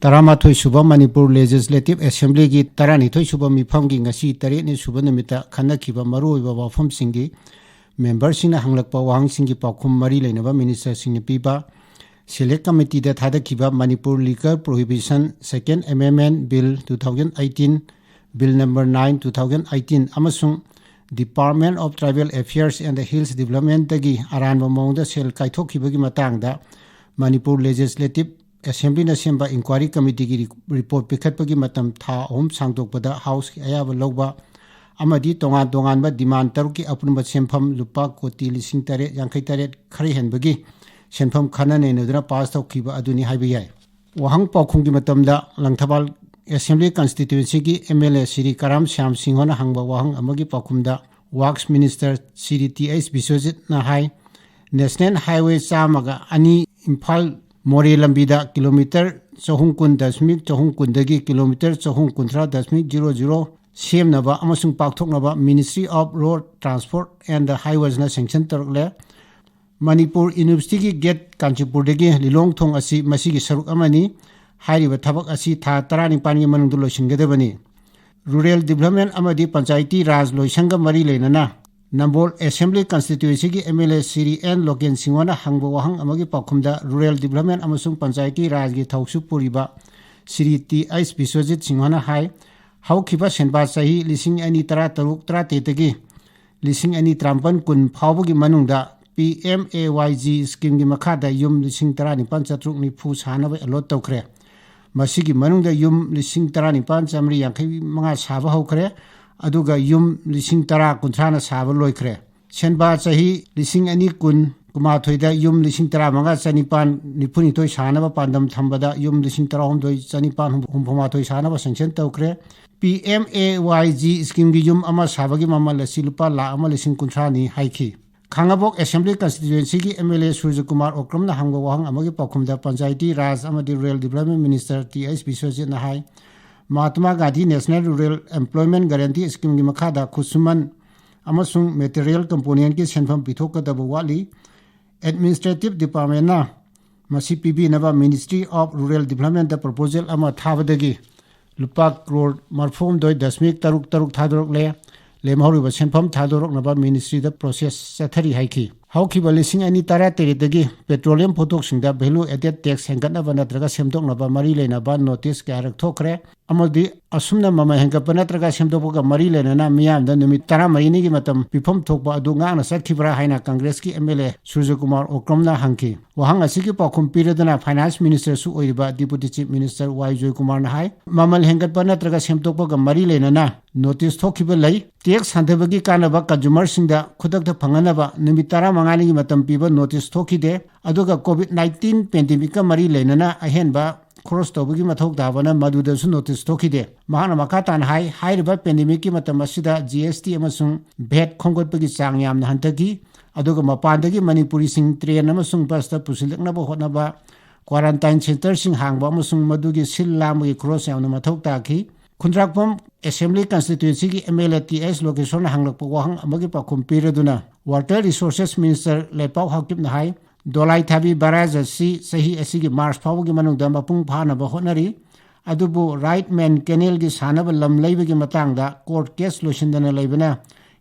तरामाथोई सुबह Manipur legislative assembly की तरानिथोई सुबह मिफम की ngasi तरेनी सुबह निमित्त खन्नखिबा मरुओइबा वाफमसिंगी मेंबरसिंगना हंगलकपा वाहंगसिंगी पाखुम मरी लेनबा मिनिस्टरसिंगना पीबा सिलेक्ट कमिटी दा थादखिबा Manipur liquor prohibition second amendment bill 2018 bill number 9 2018 अमसुंग department of tribal affairs and the hills development तगी अरानबा मौंगदा सेल काइथोखिबगी मतांगदा मणिपुर लेजिस्लेटिव असेंबली सेंबा इंक्वायरी कमिटी की रिपोर्ट पिखत्पगी मतम था अहम सांगदोकपदा हाउस की अयाब लौबा अमदी तोंगान तोंगानबा डिमांड तरुक की अपुनबा सेंफम लुपा कोटी लिसिंग तरे यांखै तरे खरै हेनबगी सेंफम खनने नदुना पास तौखिबा अदुनी हाइबा याय वहांग पाखुंगी मतमदा लंगथबाल असेंबली कॉन्स्टिट्यूएंसी की एमएलए श्री कराम श्याम सिंहना हंगबा वहांग अमगी पाखुमदा works minister Shri TS Biswajit ना हाई नेशनल हाईवे चामगा अनि इम्फाल मोरे लंबीदा किलोमीटर 400.400 किलोमीटर 413.00 सेमनबा अमसुंग पाकथोकनबा ministry of road transport and the highways ना सेंक्शन तौरले मणिपुर यूनिवर्सिटी की गेट कांचीपुरदगी लिलोंग थोंग असी मसीगी सरुक अमनी हाइरिबा थबक असी था 19 की मनुंग लोइसिंगदबनी रूरल डेवलपमेंट अमदी पंचायती राज लोइसंग मरी लेनना नंबोल असेंबली कॉन्स्टिट्यूएंसी की एमएलए श्री एन लोकेन सिंहना हंगबा वहांग अमगी पाखुमदा रूरल डेवलपमेंट अमसुंग पंचायती राज की थौसु पुरीबा श्री टी एस विश्वजित सिंहना हाई हौखिबा सेंबा सही 2013-13 लिसिंग 2053 फावबगी मनुंगदा PMAYG स्कीम की मखादा युम 19,19,790 सानब अलॉट तौखरे मसीगी मनुंगदा युम 19,19,955 साब हौखरे अदुगा युम 10,10,90 साब लोइखरे सेंबा सही 2010 कुमाथोइदा युम 13,5,992 सानब पांदम थंबदा युम 13,992 सानब सेंक्शन तौखरे PMAYG स्कीम की युम अमा साबगी ममल असि लुपा लाख 1,50,000 हाइखी खांगाबोक असेंबली कॉन्स्टिट्यूएंसी की एमएलए सूर्य कुमार ओक्रमना हंगबा वहांग अमगी पाखुमदा पंचायती राज अमदी rural development minister TS Biswajit हाई Mahatma Gandhi national rural employment guarantee scheme की मखादा खुसुमन अमसुंग मेटेरियल कंपोनेंट की सेंफम पिथोकदब वाली एडमिनिस्ट्रेटिव डिपार्टमेंटना मसी पीबीनबा ministry of rural development proposal अमा थाबदगी लुपा करोड़ 4.3 थादोरकले लेमहौरिबा सेंफम थादोरकनबा मिनिस्ट्री द प्रोसेस चथरी हाइखी हौखिबा 2013 पेट्रोलियम फोटोक्सिंगदा वैल्यू एडेड टैक्स हेंगतनबा नत्रगा सेमदोकनबा मरी लेनबा नोटिस क्यारक थोखरे अमदी असुमना ममा हेंगतपा नत्रगा सेमदोकपा मरी लेनना मियामदा निमित 14 की मतम पिफम थोकपा अदु गांगना सखिबरा हाइना कांग्रेस की एमएलए सूर्य कुमार ओक्रमना हंकी वहांग असिगी पाखुम पीरदना फाइनेंस मिनिस्टर सु ओइबा deputy chief minister Y Joy Kumar ना हाई ममल हेंगतपा नत्रगा सेमदोकपा मरी लेनना नोटिस थोखिबा लई टैक्स हंथबगी कानबा कंज्यूमर सिंगदा खुदकथा फंगनबा निमित 15 की मतम पीबा नोटिस थोखिदे अदुगा कोविड-19 पेंडेमिक का मरी लेनना अहेनबा क्रॉस तौबगी मथौ दाबना मदुदसु नोटिस थोखिदे महाना मखा तान हाई हाइरिबा पेंडेमिक की मतम असिदा जीएसटी अमसुंग भेट खोंगोटपगी चांग यामना हंतकी अदुगा मपानदगी मणिपुरी सिंग ट्रेन अमसुंग बसता पुसिलकनबा होटनबा क्वारंटाइन सेंटर सिंग हांगबा अमसुंग मदुगी सिल लामगी क्रॉस यामना मथौ ताखी खुंद्राकपम असेंबली कॉन्स्टिट्यूएंसी की एमएलए टीएस लोकेशन हांगलकपा वहांग अमगी पाखुम पीरदुना वाटर रिसोर्सेस मिनिस्टर लेपाव हाकिम हाई दोलाई थाबी बराज असी सही असी मार्च फावगी मनुंगदा मपुंग फानबा होनरी अदुबु राइट मैन कैनेल की सानब लम लैबगी मतंगदा कोर्ट केस लोसिंदना लैबना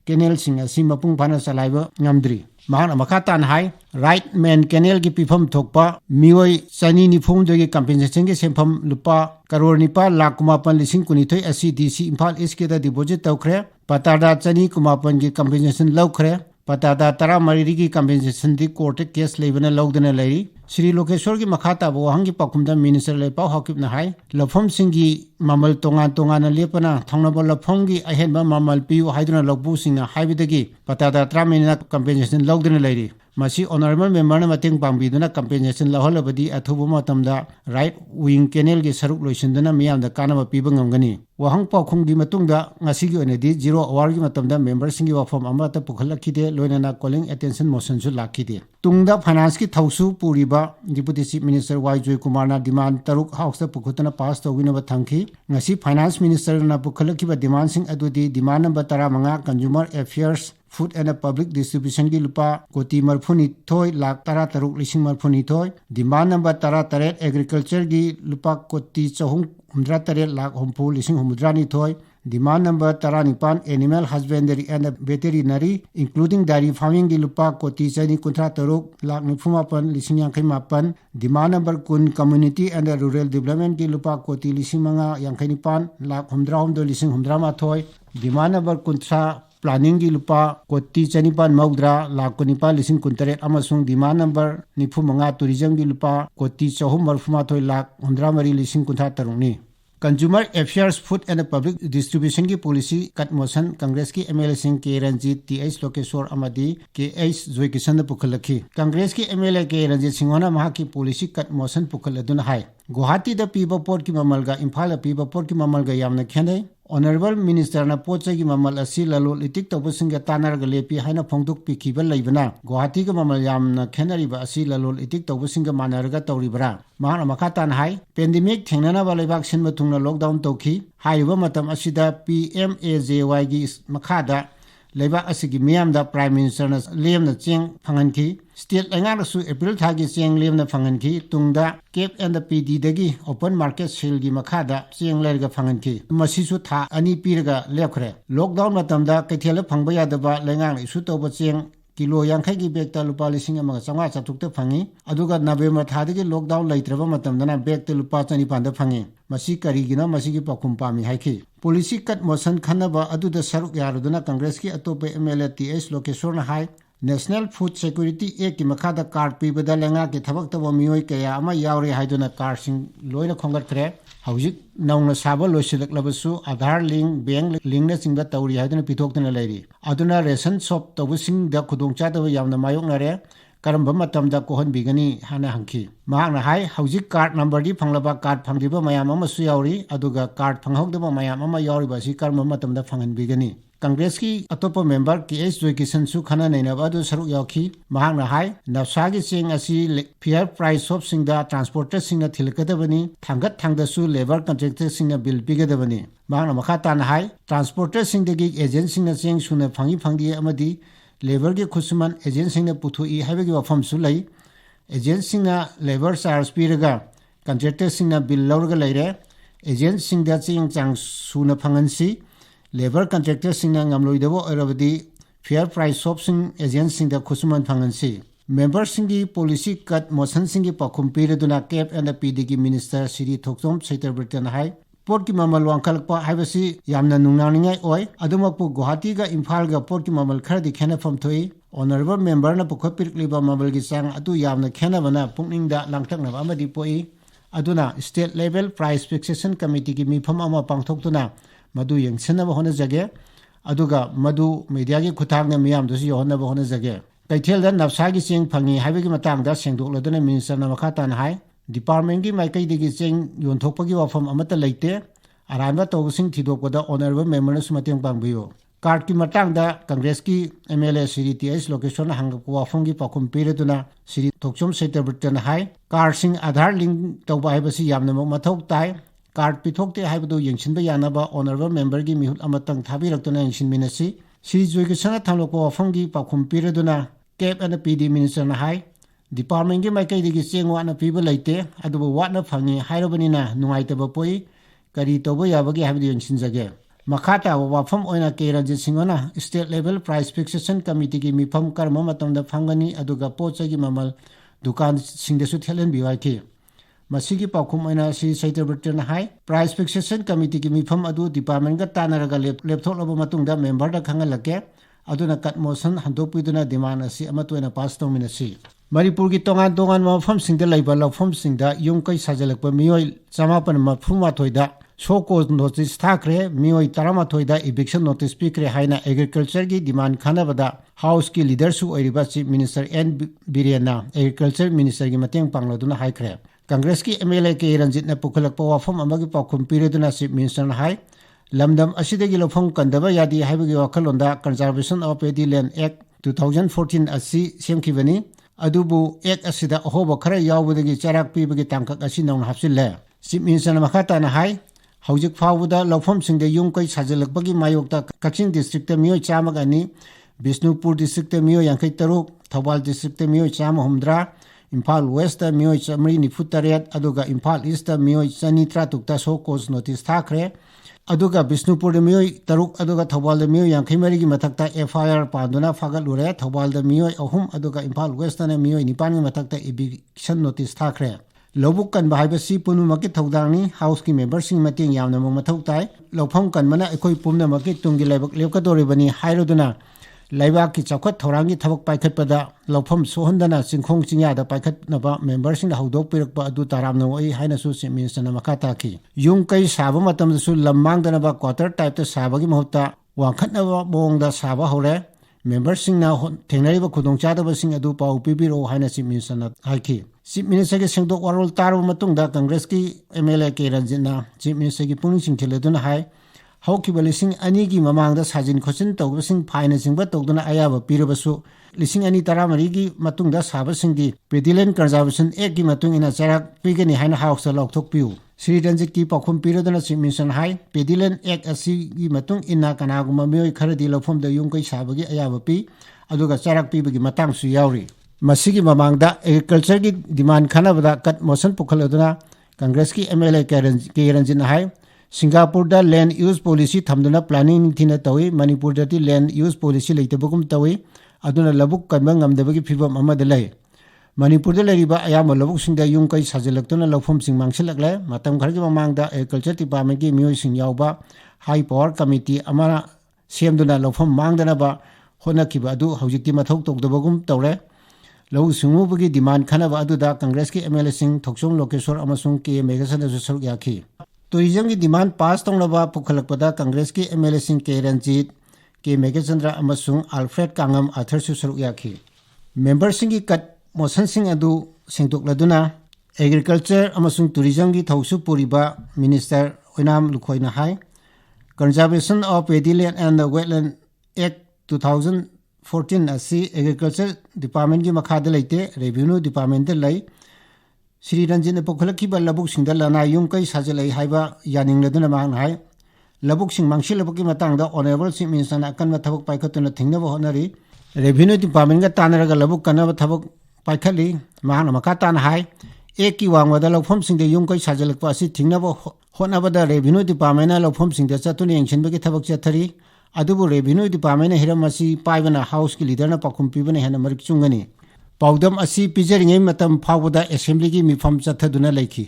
कैनेल सिंग असी मपुंग फाना चलाइबा ngамद्री महान मखातान हाई राइट मैन कैनेल की पीफम थोकपा मियोई चनी निफुंदगी कंपेंसेशन के सेंफम लुपा करोड़ 9,59,19 असी डीसी इम्फाल ईस्ट के डिपोजिट तौखरे पतादा चनी 9,59 की कंपेंसेशन लौखरे पतादा 13 की कंपेंसेशन दी कोर्ट केस लेबना लौदना लैरी श्री लोकेश्वर की मखाता वहांग की पखुमदा मिनिस्टर लेपाव हाकिबना हाई लफम सिंगी ममल तोंगान लेपना थौनबा लफम की अहेनबा ममल पियु हाइदुना लौबु सिंगा हाइबदगी पतादा 13 कंपेंसेशन लौदना लैरी मसी ऑनरेबल मेंबर मतेंग पांगबीदुना कंपेंसेशन लहलबदी अथुबु मतमदा राइट विंग कैनेल की सरुक लोइसिंदना मियामदा कानबा पीबा ngamgani वहांग पाखुंगी मतुंगदा ngasi gi onedi 0 hour की मतमदा मेंबर सिंगी वफम अमता पुखलखिदे लोइनाना कॉलिंग अटेंशन मोशन सु लाखिदे तुंगदा फाइनेंस की थौसु पुरीबा deputy chief minister Y Joy Kumar ना डिमांड तरुक हाउस पुखुतना पास तौगिनबा थंखी ngasi फाइनेंस मिनिस्टर ना पुखलखिबा डिमांड सिंग अदुदी demand number 15 consumer affairs food and public distribution की लुपा कोटी मरफुनिथोय लाख तरा तरुक लिसिंग मरफुनिथोय डिमांड नंबर तरा तरेट एग्रीकल्चर की लुपा कोटी चहुम हुमद्रा तरेट लाख हुमफु लिसिंग हुमद्रानिथोय डिमांड नंबर तरा निपान animal husbandry and veterinary including dairy farming की लुपा कोटी चनी कुंथ्रा तरुक लाख निफुमापन लिसिंग यांखै मापन डिमांड नंबर कुन कम्युनिटी एंड रूरल डेवलपमेंट की लुपा कोटी लिसिंग मंगा यांखै निपान लाख हुमद्रा हुमदो लिसिंग हुमद्रा माथोय डिमांड नंबर कुंथ्रा प्लानिंग की लुपा कोटी चनीपान मौद्रा लाख कुनिपान लिसिंग कुंतरेट अमसुंग डिमांड नंबर निफु मंगा टूरिज्म की लुपा कोटी चहुम मरफुमाथोय लाख हुमद्रा मरी लिसिंग कुंथ्रा तरुकनी consumer affairs food and public distribution की पॉलिसी कट मोशन कांग्रेस की MLA Singh K Ranjit TH. Lokeshwar अमदी के.एच. जोयकिशन पुखलखी कांग्रेस की एमएलए के रंजीत सिंहना महा की पॉलिसी कट मोशन पुखलदुन हाय गुवाहाटी द पीबा पोर्ट की ममलगा इम्फाल पीबा पोर्ट की ममलगा यामना खेनै ऑनरेबल मिनिस्टर ना पोचे की ममल असी ललोल इतिक तबसिंग तानरग लेपी हाइना फोंदुक पिखिबा लैबना गुवाहाटी का ममल यामना खेनरिबा असी ललोल इतिक तबसिंग मानरगा तौरिबरा महान मखा तान हाई पेंडेमिक थेंगना लेबाक सिनबा थुंगना लॉकडाउन तौखी हाइबा मतम असिदा PMAJY की मखादा लेबाक असिगी मियामदा प्राइम मिनिस्टर ना लेमना चेंग फंगनखी स्टेट लेंगारसु अप्रैल थागी चेंग लेमना फंगनखी तुंगदा केप एंड PD दगी ओपन मार्केट सेल की मखादा चेंग लेरगा फंगनखी मसिसु था अनि पीरगा लेखरे लॉकडाउन मतमदा कैथेल फंगबा यादबा लेंगांग इशु तौबा चेंग किलो यांखै की बेगता लुपा लिसिंग अमगा चंगा चतुकते फंगी अदुगा नवेम्बर थादगी लॉकडाउन लैत्रबा मतमदना बेगते लुपा 2,500 फंगी मसी करीगिना मसी की पकुम पामी हाइखी पॉलिसी कट मोशन खनबा अदुदा सरुक यारुदना कांग्रेस की अतोपे एमएलए T.H. लोकेश्वर ना हाई नेशनल फूड सिक्योरिटी एक्ट की मखादा कार्ड पीबदा लेंगा के थबक तब मियोय कया अमा यावरे हाइदुना कार्ड सिंग लोइना खोंगतखरे हौजिक नौना साबा लोइसिलक्लबसु आधार लिंक बैंक लिंक चिंबा तौरी हाइदुना पिथोक्तना लैरी अदुना रेशन शॉप तौबसिंग दा खुदोंचादब यामना मायोकनरे करम्बा मतमदा कोहनबिगनी हाना हंखी महांगना हाई हौजिक कार्ड नंबर दी फंगलबा कार्ड फंगदिबा मयाम अमसु यावरी अदुगा कार्ड फंगहौदबा मयाम अमा यावरिबा सि करम्बा मतमदा फंगनबिगनी कांग्रेस की अतोप मेंबर के.एच. जोयकिशन सु खना नैनबा अदु सरुक यावखी महांगना हाई नवसागी चेंग असी फेयर प्राइस शॉप सिंगदा ट्रांसपोर्टर सिंगना थिलकदबनी थांगत थांगदसु लेबर कॉन्ट्रैक्टर सिंगना बिल पिगदबनी महांगना मखा तान हाई ट्रांसपोर्टर सिंगदगी एजेंट सिंगना चेंग सुना फंगी फंगी अमदी लेबर के खुसमान एजेंट सिंगना पुथुई हाइबगी वफमसु लई एजेंट सिंगना लेबर चार्ज पीरगा कॉन्ट्रैक्टर सिंगना बिल लौरगा लैरे एजेंट सिंगदा चेंग चांग सुना फंगनसी लेबर कॉन्ट्रैक्टर सिंगना ngamloidabo अरबदी फेयर प्राइस शॉप सिंग एजेंट सिंगदा खुसमान फंगनसी मेंबर सिंगी पॉलिसी कट मोशन सिंगी पखुम पीरदुना केप एंड PD की मिनिस्टर श्री थोक्सोम सैतरब्रतन हाई पोर्ट की ममल वांखलपा हाइबसी यामना नुंगनानिंगाई ओय अदुमकपु गुवाहाटी का इम्फाल का पोर्ट की ममल खरदी खेनफम थोई ऑनरेबल मेंबर ना पुखपिरक्लिबा ममल की चांग अदु यामना खेनबना पुंगनिंगदा लांगथकनबा अमदी पोई अदुना state level price fixation committee की मिफम अमा पांगथोक्तुना मधु यंगसनबा होनजगे अदुगा मधु मीडिया की खुथांगना मियामदसु योहनबा होनजगे कैथेलदा नवसागी चेंग फंगी हाइबगी मतंगदा सेंगदोक्लदुना मिनिस्टर ना मखा तान हाई डिपार्टमेंट की माइकईदगी चेंग योंथोकपगी वाफम अमता लेते अरानबा तौबसिंग थिदोकपदा ऑनरेबल मेंबर ना सुमतेंग पांगबियो कार्ड की मतंगदा कांग्रेस की एमएलए श्री T.H. लोकेश्वर ना हंगको वाफम की पाकुम पीरदुना श्री थोक्सोम सैतरब्रतन हाई कार्ड सिंग आधार लिंक तौबा हाइबसी यामना मथौ ताई कार्ड पिथोक्ते हाइबदो यंगसिनबा यानाबा ऑनरेबल मेंबर की मिहुत अमतंग थाबिरक्तुना यंगसिनमिनसी श्री जोयकिशन थांगलोको वाफम की पाकुम पीरदुना केप एंड PD मिनिस्टर ना हाई डिपार्टमेंट की माइकईदगी चेंग वाना पीबा लेते अदुबो वाना फंगी हाइरबनिना नुंगाइतबा पोई करी तौबा याबगी हाइबदो यंगसिनजगे मखाता वाफम ओइना के रंजित सिंहना state level price fixation committee की मिफम कर्म मतमदा फंगनी अदुगा पोचगी ममल दुकान सिंगदसु थेलन बिवाइकी मसीगी पाखुम ओइना श्री सैतरब्रतन हाई प्राइस फिक्सेशन कमिटी की मिफम अदु डिपार्टमेंट का तानरगा लेपथोलबा मतुंगदा मेंबर दा खंगलके अदुना कट मोशन हंदोपिदुना डिमांड असी अमतोइना पास तौमिनसी मणिपुर की तोंगान तोंगान मफम सिंगदा लैबा लफम सिंगदा युमकै साजलकपा मियोय 948 दा शोको नोटिस थाखरे मियोय 13 दा इविक्शन नोटिस पीखरे हाइना एग्रीकल्चर की डिमांड खानबदा हाउस की लीडर सु ओइरिबा चीफ मिनिस्टर N. बिरेना एग्रीकल्चर मिनिस्टर की मतेंग पांगलदुना हाइखरे कांग्रेस की एमएलए के रंजित ने पुखलकपा वाफम अमगी पाखुम पीरदुना चीफ मिनिस्टर ना हाई लमदम असिदगी लफम कंदबा यादी हाइबगी वाखलोंदा conservation of paddy land act 2014 असि सेमखिबनी अदुबु एक्ट असिदा अहोब खरा यावबदगी चराक पीबगी तांकक असि नौन हापसिल्ले चीफ मिनिस्टर ना मखाता ना हाई हौजिक फावदा लफम सिंगदे युम कै साजलकपगी मायोक्ता कचिंग डिस्ट्रिक्ट मियोय 102 बिष्णुपुर डिस्ट्रिक्ट मियो यांखै तरुक थौबाल डिस्ट्रिक्ट मियो चाम हुमद्रा इम्फाल वेस्ट मियो चमरी निफु तरेट अदुगा इम्फाल ईस्ट मियो चनी त्रातुक सो कोज नोटिस थाखरे अदुगा बिष्णुपुर मियो तरुक अदुगा थौबाल मियो यांखै मरी की मथक्ता FIR पादुना फागलुरे थौबाल मियो अहुम अदुगा इम्फाल वेस्ट मियो निपान की मथक्ता इविक्शन नोटिस थाखरे लौबुक कन हाइबसी पुनुमकी थौदांगनी हाउस की मेंबर सिंह मतेंग यामना मथौ ताई लौफम कनमना अखोई पुमनमकी तुंगी लाइबक लेपकदोरिबनी हाइरोदुना लाइबाक की चौखट थौरांगी थबक पाइखटपदा लौफम सोहंदना चिंखोंग चिंयादा पाइखटनबा मेंबर सिंह हौदोक पिरकपा अदु तारामना ओई हाइनसु चीफ मिनिस्टर मखा ताकी युम कई साबा मतमदसु लम्मांगदनबा क्वार्टर टाइप साबगी महत्ता वांखटनबा मोंगदा साबा हौरे मेंबर सिंह थेंगनरिबा खुदोंचादबसिंग अदु पाउ पिबिरो हाइना चीफ मिनिस्टर हाइकी चीफ मिनिस्टर के सेंगदोक वारोल तारबा मतुंगदा कांग्रेस की MLA के रंजितना चीफ मिनिस्टर की पुनिंग सिंथिलेदुना हाई हौकिबा लिसिंग अनी की ममांगदा साजिन खोचिन तौबसिंग फाइन सिंगबा तौदुना अयाबा पिरबसु लिसिंग अनी तरामरी की मतुंगदा साबसिंगदी पेडिलेंड कंजर्वेशन एक्ट की मतुंग इना चराक पिगनी हाइना हाउस लौथोकपियु श्री रंजित की पाखुम पिरदुना चीफ मिनिस्टर हाई पेडिलेंड एक्ट असि की मतुंग इना कनागुमा मियोय खरदी लौफमदा युंकै साबगी अयाबा पि अदुगा चराक पिबगी मतंगसु यावरी मसीगी ममांगदा एग्रीकल्चर की डिमांड खानाबदा कट मोशन पुखलदुना कांग्रेस की MLA के रंजित हाई सिंगापुर दा लैंड यूज पॉलिसी थमदुना प्लानिंग थिना तवी मणिपुर दा land use policy लेतबगुम Tawi अदुना लबुक कनबा ngamdabagi फिबम अमदा लै मणिपुर दा लरिबा अयाम लबुक सिंगदा युंकै साजिलक्तुना लौफम सिंग मांगसिलकले मतम खरगी ममांगदा एग्रीकल्चर डिपार्टमेंट की मियोय सिंग यावबा हाई पावर कमिटी अमरा सेमदुना लौफम मांगदनबा होनखिबा अदु हौजिकति मथौ तौदबगुम तौरे लौ सिंगुबगी डिमांड खानाबा अदुदा कांग्रेस की MLA सिंह थोक्सोम लोकेश्वर अमसुंग के मेघसन सरुक याखी टूरिज्म की डिमांड पास तौनबा पुखलकपदा कांग्रेस की MLA सिंह के रंजीत के मेघचंद्र अमसुंग अल्फ्रेड कांगम आथर सरुक याखी मेंबर सिंह की कट मोशन सिंह अदु सेंगतोकलदुना एग्रीकल्चर अमसुंग टूरिज्म की थौसु पुरिबा मिनिस्टर ओइनाम लुखोइना हाई conservation of paddy land and wetland act 2014 असी एग्रीकल्चर डिपार्टमेंट की मखाद लेते रेवेन्यू डिपार्टमेंट लै श्री रंजित ने पुखलखिबा लबुक सिंगदा लना युंकै साजलै हाइबा यानिंगलदुना मांग हाई लबुक सिंग मांगसिलबकी मतंगदा ऑनरेबल चीफ मिनिस्टर अकन थबक पाइखतुना थिंगनब होनरी रेवेन्यू डिपार्टमेंट का तानरगा लबुक कनब थबक पाइखली मांग मखा तान हाई एक की वांगवदा लौफम सिंगदे युंकै साजलकपा असि थिंगनब होनबदा रेवेन्यू डिपार्टमेंट लौफम सिंगदे चतुन यंगसिनबगी थबक चथरी अदुबु रेवेन्यू डिपार्टमेंट हिरम असि पाइबना हाउस की लीडर पाखुम पीबना हेन मरिक चुंगनी पाउदम असि पिजरिङै मतम फावबदा असेंबली की मिफम चथदुना लेखी।